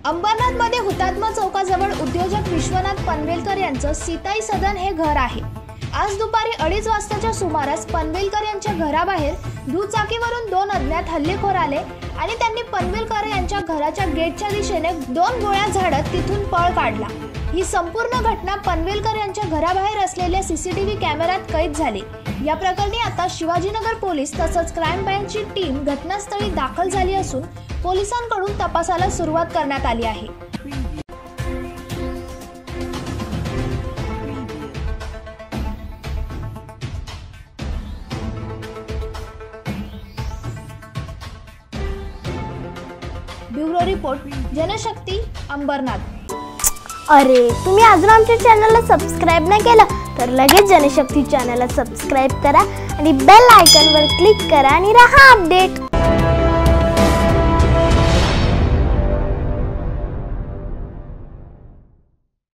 अंबरनाथमध्ये हुतात्मा चौकाजवळ उद्योजक विश्वनाथ पनवेलकर यांचं सीताई सदन हे घर आहे। आज दुपारी 2:30 वाजताच्या सुमारास पनवेलकर यांच्या घराबाहेर दुचाकीवरून 2 अज्ञात हल्लेखोर आले आणि त्यांनी पनवेलकर यांच्या घराच्या गेटच्या दिशेने 2 गोळ्या झाडत तिथून पळ काढला। ही संपूर्ण घटना पनवेलकर यांच्या घराबाहेर असलेल्या सीसीटीव्ही कॅमेऱ्यात कैद झाली। या प्रकरणी आता शिवाजीनगर पोलीस तसंच क्राईम ब्रँचची टीम घटनास्थळी दाखल झाली असून पोलिसांकडून तपासाला सुरुवात करण्यात आली आहे। Bureau report, Janashakti, Ambernath. अरे, तुम्ही अजून आमच्या चॅनलला सबस्क्राइब नाही केलं तर लगेच जनशक्ती चॅनलला सबस्क्राइब करा आणि बेल आयकॉनवर क्लिक करा आणि रहा अपडेट।